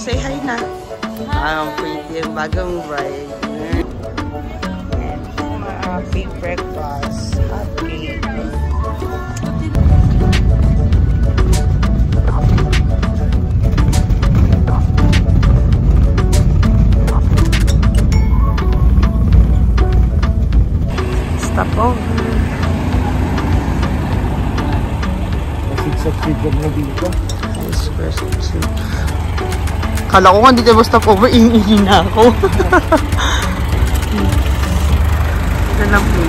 Say hi na. Pretty yung bagong bride. And happy breakfast. Happy. Stop over. Sigsag-sigsag na dito. Kala ko kung dito mo stop over, iingin na ako. Ito na po.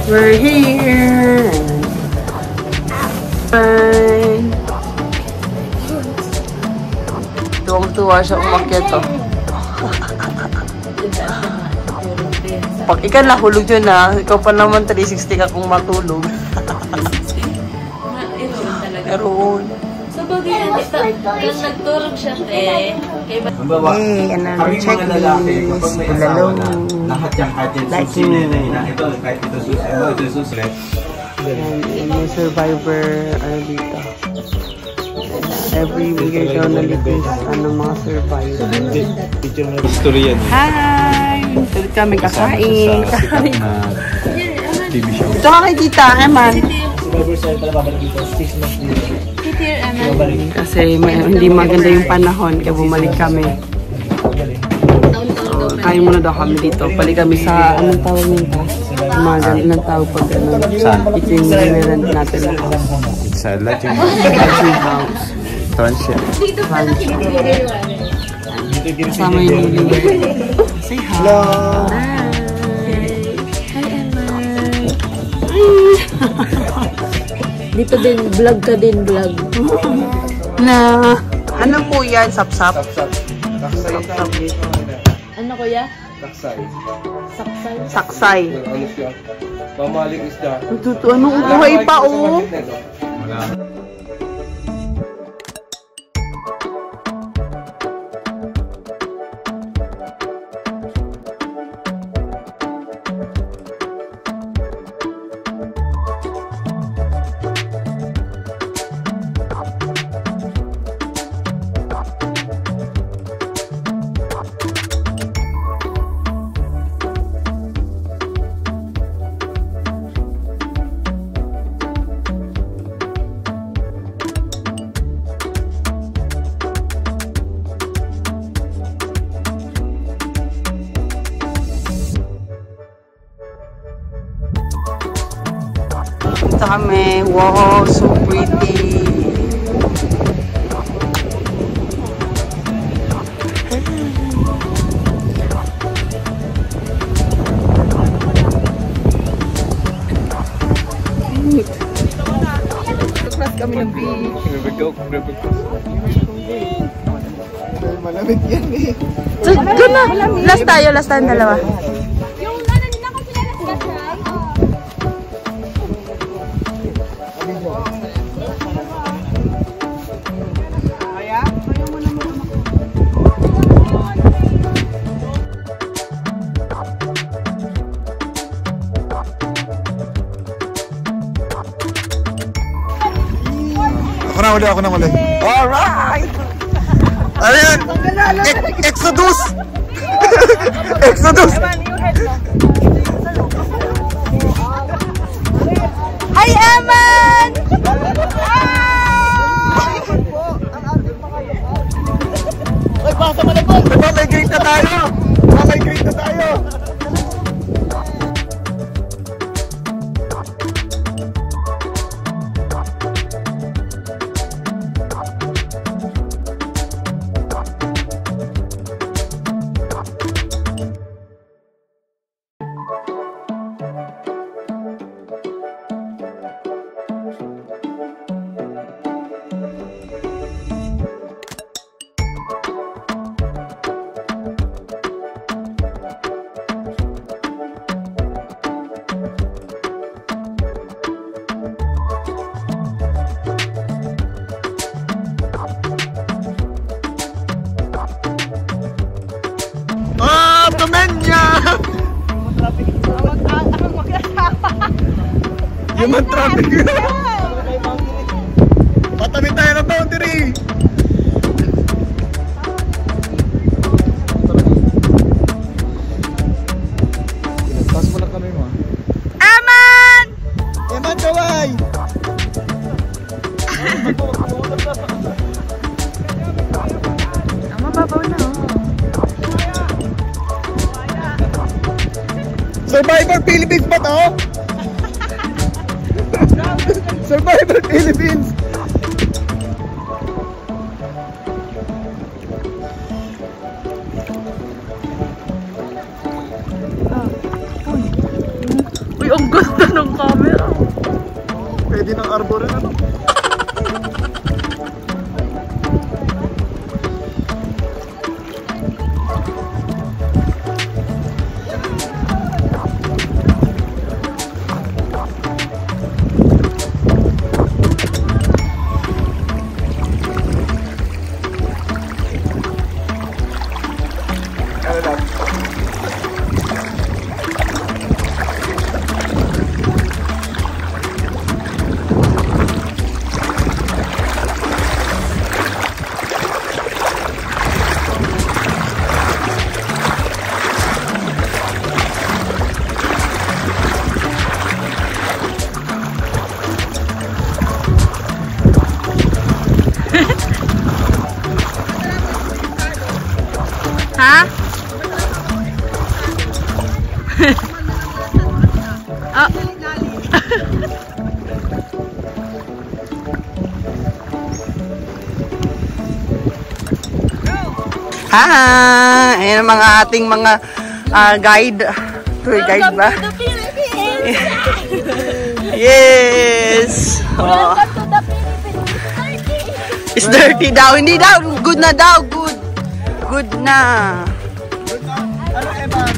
We're here. Bye. Tuwang-tuwa siya umakyat to. Pag ikaw nahulog yun na, ikaw pa naman 360 ka kung matulog. Meron. So, bagay na nagturog siya, te. Hey, another checklist. Ulalo. Lahat yung kahit yung susi na ito, kahit ito susi. And yung survivor, ano dito. Every week ikaw nalitis mga survivor. History yan. Hi! Tulit kami kakain. TV show. Ito ka kay Tita, Eman. Kasi hindi maganda yung panahon, kaya bumalik kami. Kain muna daw kami dito. Balik kami sa, anong tawag nito? Mga ganun tawag pag ano. Saan? Ito yung ginirent natin na house. Sa Lodging House. Transient. Kasama yung Lily. Say hi. Hello. Dito din, vlog ka din, vlog. Na, ano po yan? Sapsap? Taksay. Ano kuya? Taksay. Saksay? Saksay. Ano siya? Mamaling isda. Anong buhay pa, oh? Wala. Dito kami. Wow, so pretty. Cross kami ng beach. Malamig yan eh. So, doon na. Last tayo dalawa. Ako na uli. Alright! Ano yan? Exodus! Exodus! Hi, Eman! Ay, basta malabot! May grade na tayo! May grade na tayo! Human traffic. Patabi tayo ng boundary. Survivor Philippines ba to? Survivor Philippines! Uy, ang ganda ng camera. Pwede ng arbor rin ano? Ha? Ah. Ayan ang mga ating mga guide. Tour guide ba? Yes! Oh. It's dirty daw. Hindi daw. Good na daw. Good. Good na. Ano Eman?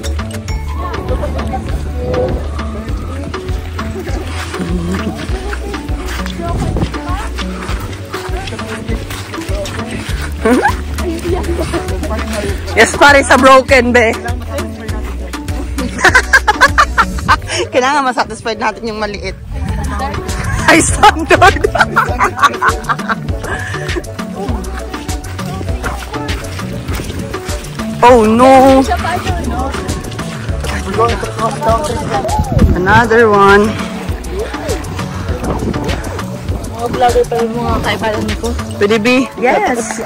Yes, pare sa broken, be. Kailangan masatisfied natin yung maliit. High standard. Oh no. Another one. Mga vlogger pa yung mga kaibalan ko. Pwede be? Yes.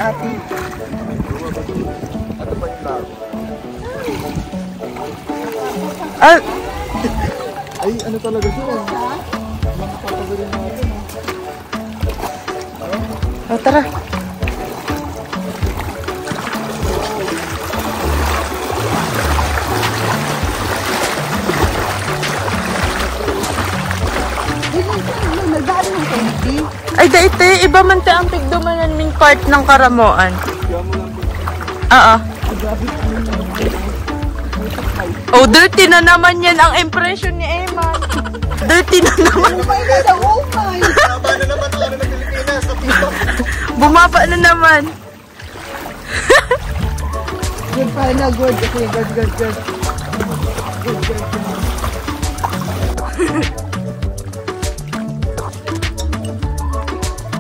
Ah, Ay, ano talaga siya? oh, tara. Ay, daite, iba man te ang pigdumanan min part ng Karamoan. Oo. Oh, dirty na naman yan ang impression ni Emma. Dirty na naman. Tama na naman ang ano ng Pilipinas sa TikTok. Bumaba na naman. Good pa na, good. Okay, good. Good.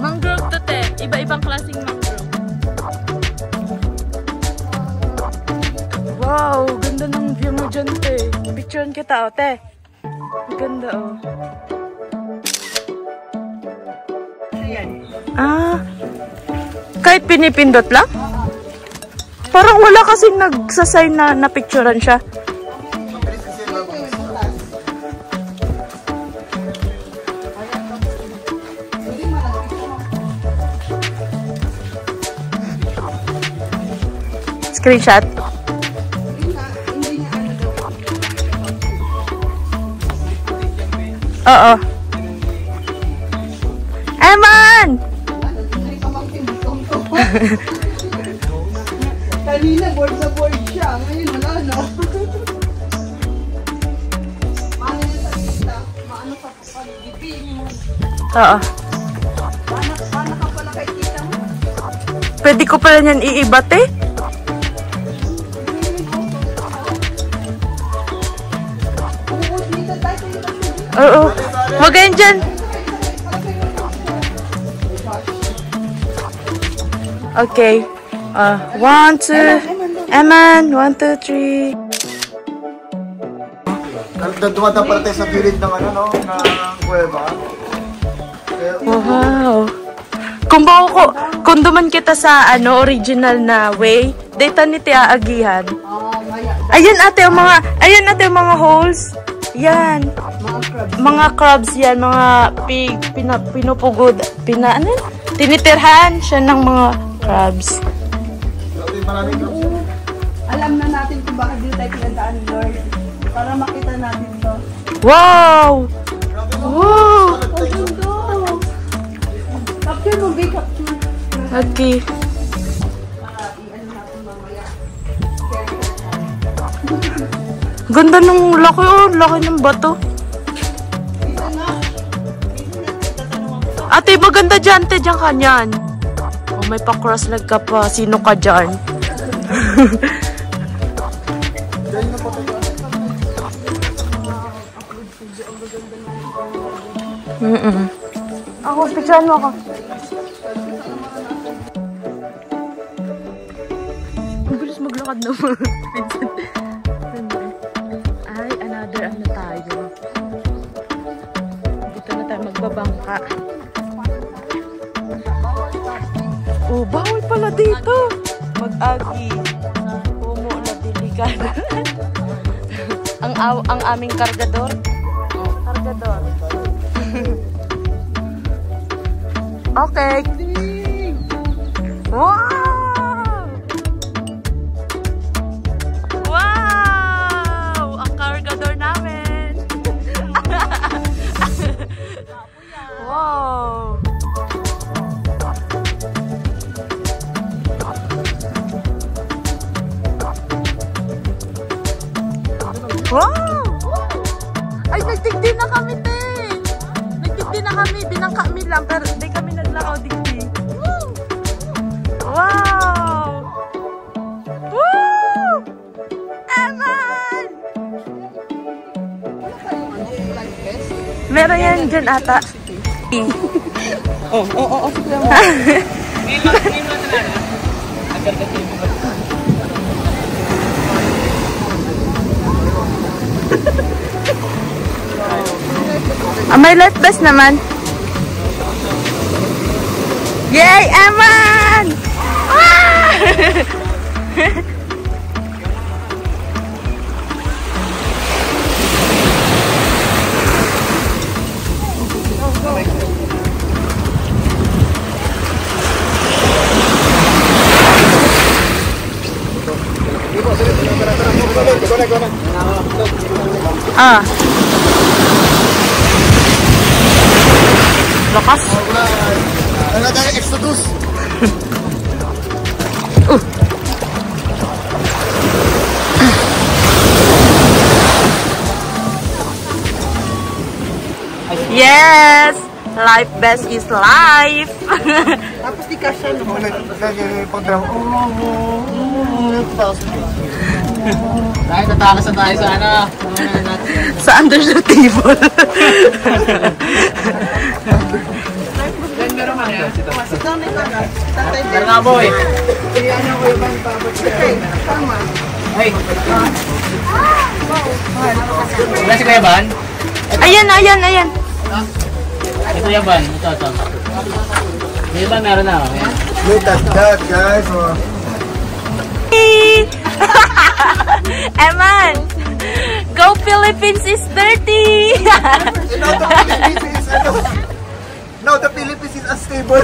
Mangrove to, te. Iba-ibang klaseng mangrove. Wow, ganda ng view mo dyan, te. Picturean kita, oh, te. Ang ganda, oh. Ah, kahit pinipindot lang? Parang wala kasing nagsasay na napicturean siya. Screenshot. Oo. Eman! Kanina board na board siya. Ngayon wala na. Paano niya sa lista? Maano pa pag-ibig mo? Oo. Paano ka pala kay tita mo? Pwede ko pala niyan iibat, eh. Oo. Huwag kayo dyan. Okay. 1, 2. Eman. 1, 2, 3. Dumadang pala tayo sa gilid ng ano, no? Ng kuweba. Wow. Kung duman kita sa original na way, data ni Tia Agihan. Ayan ate ang mga holes. Yan. Mga crabs yan. Mga pig. Pinupugod. Ano? Tinitirhan siya ng mga crabs. Alam na natin kung bakit dito tayo pinagdaan, Lord. Para makita natin to. Wow! Wow! Capture mo, big capture. Okay. Ganda ng laki, oh. Laki ng bato. Ate, maganda dyan. Te, dyan ka niyan. Oh, may pa-cross leg ka pa. Sino ka dyan? Ako, picturean mo ako. Ang bilis maglakad naman. Ay, another ano tayo. Dito na tayo magbabangka. Oh, bawal pala dito. Mag-agi. Pumo na diligan. ang aming kargador. Kargador. Okay. Wow! Wow! Ang kargador namin. Wow! Wow! Ay, nagtigdi na kami, te! Nagtigdi na kami. Binangka kami lang, pero hindi kami naglakaw digdi. Wow! Woo! Eman! Meron yan dyan ata. Oo. May life vest naman. Yay, Eman! Ah! Ah. Lakas. Ano tayo, Exodus? Yes! Life best is life! Tapos di ka siya, no? Pag-drama. Dahil natakasan tayo sa ano. Sa under the table. Meron nga boy. Ay. Wala si Kuya Ban? Ayan. Ito Kuya Ban. Ito. Kuya Ban meron na. Look at that, guys. Eman! Go Philippines is 30! No, the Philippines is unstable.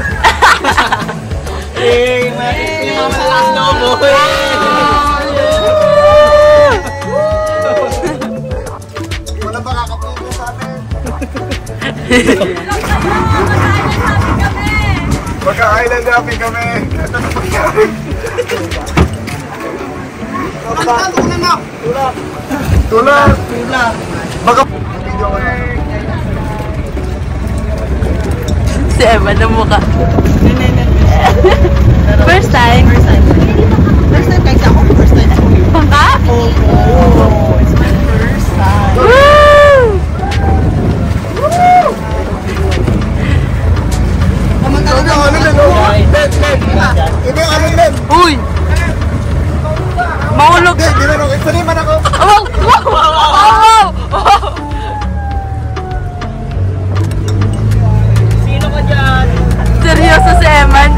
Eh, yung mga malakas loob mo. Wala ba kakapupo sa amin? Magka-island happy kami. Ito na pangyari. Tulak! Baka... Si Eman na mukha. First time? First time kahit ako, first time. Bangka? Oh, it's my first time. Woo! Ito yung ano din, oh. Led. Ito yung ano din. Uy! Mahulog! Hindi na ako. Isa naman ako. Wow! Sino ka dyan? Seryoso si Eman.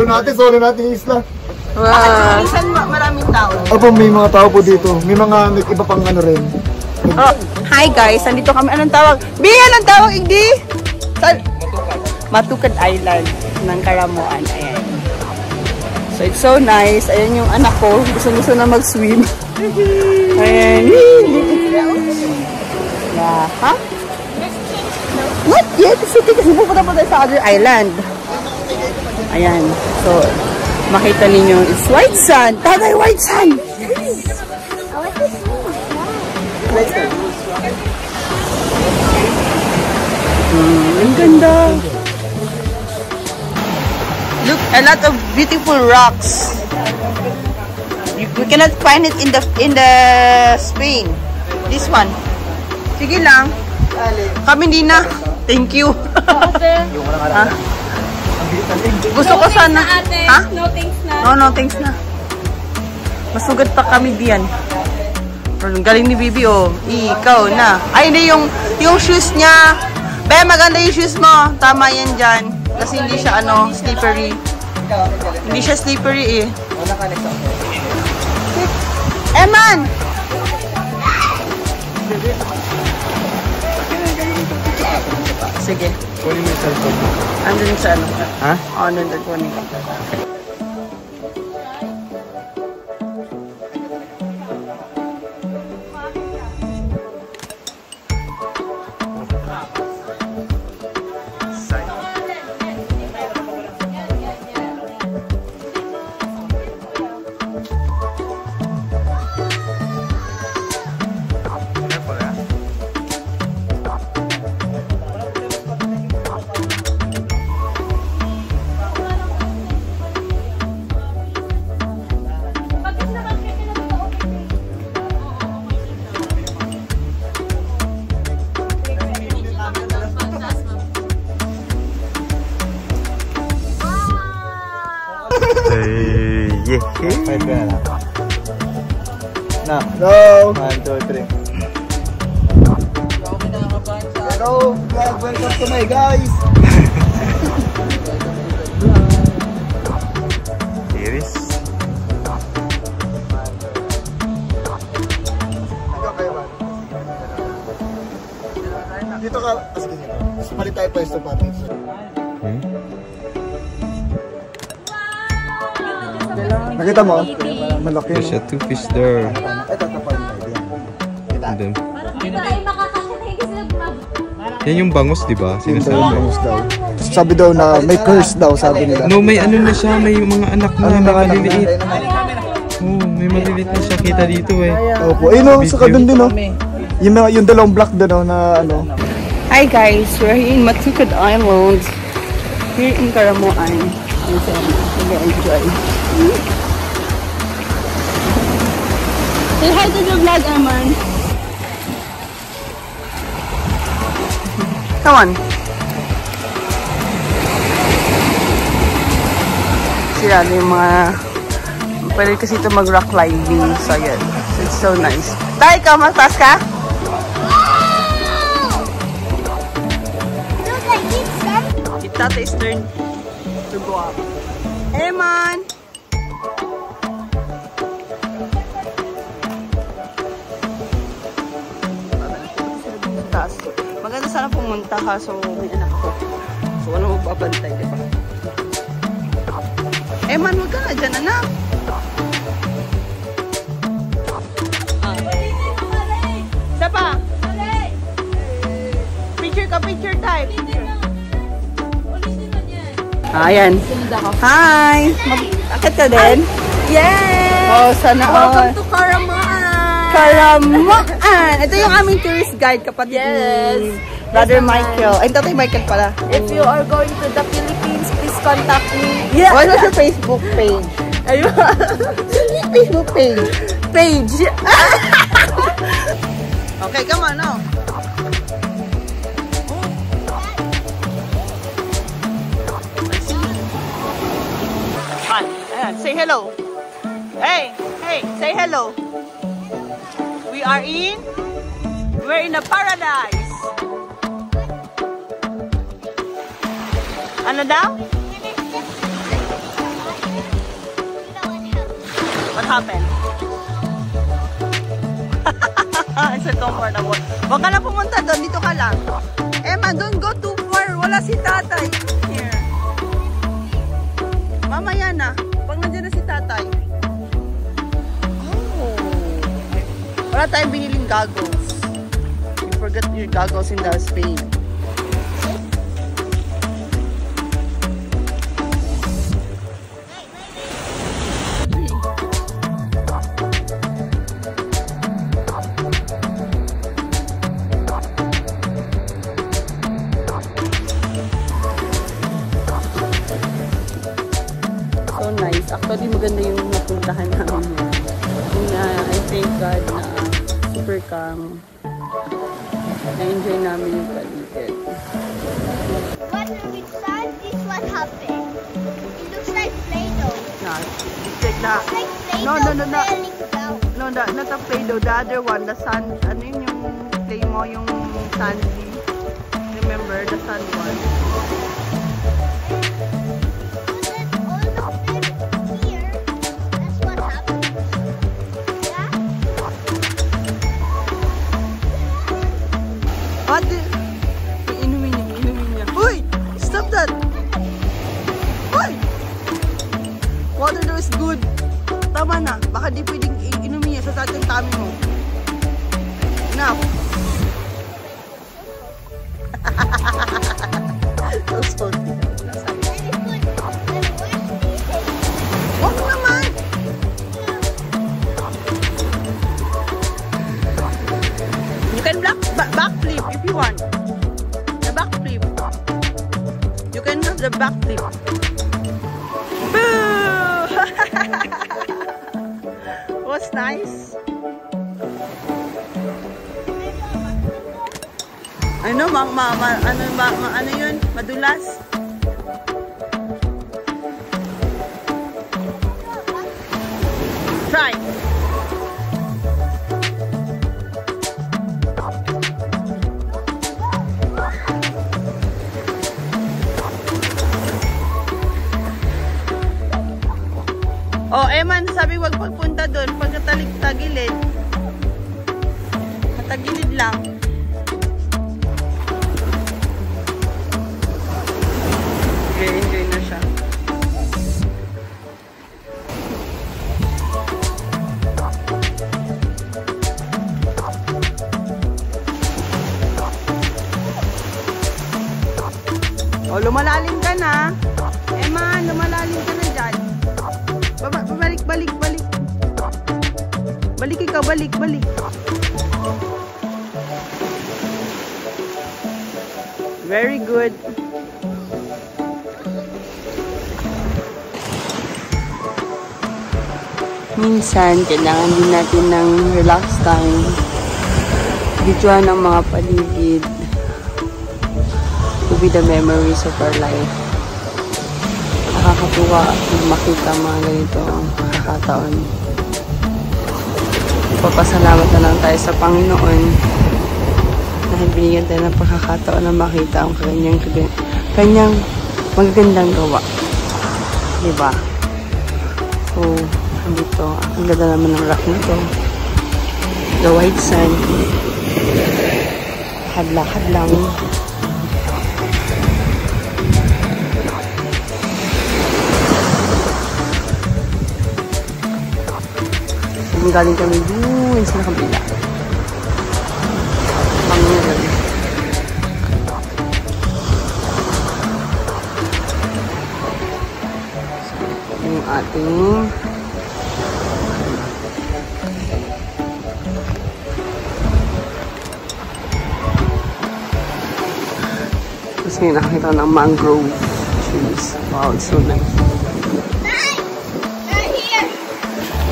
Solo natin yung isla. Wow. Minsan maraming tao. Opo, may mga tao po dito. May mga iba pang ano rin. Oh, hi guys, nandito kami. Anong tawag? Bi, anong tawag, Igdi? Matukad Island ng Karamoan. Ayan. So it's so nice. Ayan yung anak ko. Gusto na mag-swim. Ayan. Yeah. Ha? Not yet. Kasi pupunta pa tayo sa other island. Ayan. So, makita ninyo, it's white sand. Tagay, white sand! White sand. Ang ganda. Look, a lot of beautiful rocks. We cannot find it in the Spain. This one. Sige lang. Kami din na. Thank you. Gusto ko sana. Ha? No thanks na. No thanks na. Masugad pa kami diyan. Ang galing ni Bibi, oh. Ikaw na. Ay, hindi yung shoes niya. Be, maganda yung shoes mo. Tama yan dyan. Kasi hindi siya, slippery. Hindi siya slippery, eh. Eman! Sige. Kunin mo yung cellphone. Andun sa ano? Ha? Oo, nandun ko nito. Na. Hello. 1, 2, 3. Hello. Welcome to my guys. Iris. Dito ka. Sige dito. Palit tayo pwesto pati. Nakita mo? Malaki. There's a 2 fish there. And then, yan yung bangus, di ba? Sinasabi. Daw. Sabi daw na may curse daw, sabi nila. No, may ano na siya, may mga anak na, may maliliit. Oh, may maliliit na siya kita dito eh. Opo. Ayun o, saka doon din o. Yung dalawang block doon o na ano. Hi guys, we're here in Matukad Island. Here in Karamoan. Enjoy. Say hi to the vlog, Eman. Come on. Sila yung mga... Pwede kasi ito mag-rock climbing. So, yan. It's so nice. Tay, ikaw, magtaas ka? It's Tata's turn to go up. Eman! Maganda sana pumunta kaso may anak ko. So ano magbabantay, diba? Eman, huwag ka na dyan, anak. Isa pa. Picture type. Ayan. Hi! Akit ka din? Yes! Oh, sana all. Welcome to Karamoan! Karamoan! Ito yung aming tourist guide, kapatid ni Brother Michael. Ay, Tatay Michael pala. If you are going to the Philippines, please contact me. Yeah. What was your Facebook page? Ayun. Facebook page. Okay, come on now. Ayan, say hello. Hey, say hello. We're in a paradise. Ano daw? What happened? It's so comfortable. Huwag ka na pumunta doon. Dito ka lang. Emma, don't go too far. Wala si tatay. Here. Mamaya na. Pag nandiyan na si tatay. Oh. Wala tayong biniling goggles. You forgot your goggles in the Spain. So nice. Actually, maganda yung napuntahan namin. I thank God na super calm. Na-enjoy namin yung paligid. What with sand is what happened. It looks like Play-Doh. Yeah, it's like that. Like No, Play-Doh no, no, no. falling down. No, not the Play-Doh. The other one, the sand. Ano yun yung play mo, yung sandy. Remember, the sand one. All the fish here, that's what happened. Yeah? What the? Inumin niya. Uy! Stop that! Uy! Water daw is good. Tama na. Baka di pwedeng inumin niya sa yung tummy mo. Enough. So salty. Wag naman! You can backflip if you want. The backflip. You can have the backflip. Boo! Was nice. Ano, ano yun? Madulas? Try. Oh, Eman, sabi wag pagpunta doon. Pagkatagilid. Matagilid lang. Enjoy na siya. Oh, lumalalim ka na. Eman, lumalalim ka na dyan. Balik. Balik ikaw, balik. Very good. Minsan, kailangan din natin ng relax time. Videoan ng mga paligid. To be the memories of our life. Nakakatuwa kung makita mga ganito ang pagkakataon. Papasalamat na lang tayo sa Panginoon dahil binigyan tayo ng pagkakataon na makita ang kanyang magagandang gawa. Diba? So, dito, ang ganda naman ng rock na to. The white sand. Hadlakad lang. Galing kami dun sa kabila. Pangunan. Yung ating tapos ngayon nakakita ko ng mangrove trees. Wow, it's so nice.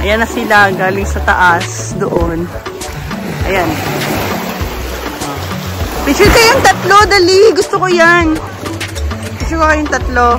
Ayan na sila, galing sa taas, doon. Ayan. Picture kayong tatlo, dali. Gusto ko yan. Picture ko kayong tatlo.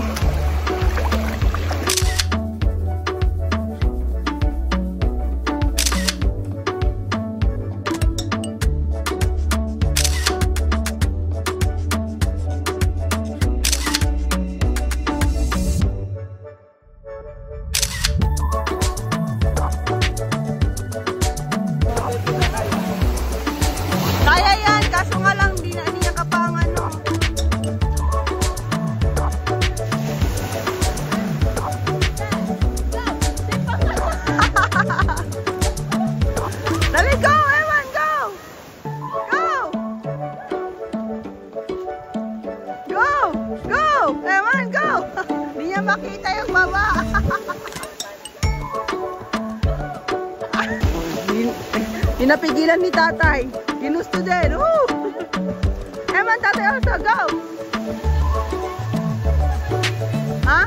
Hinapigilan ni tatay. Ginusto din. Woo! Eman, tatay also, go! Ha?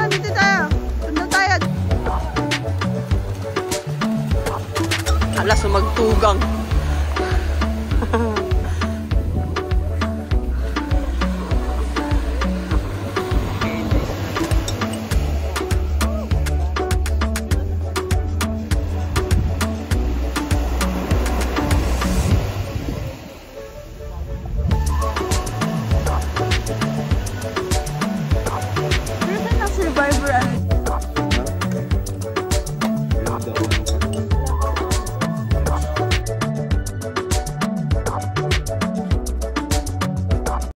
Dito tayo. Sundan tayo. Hala, sumagtugang.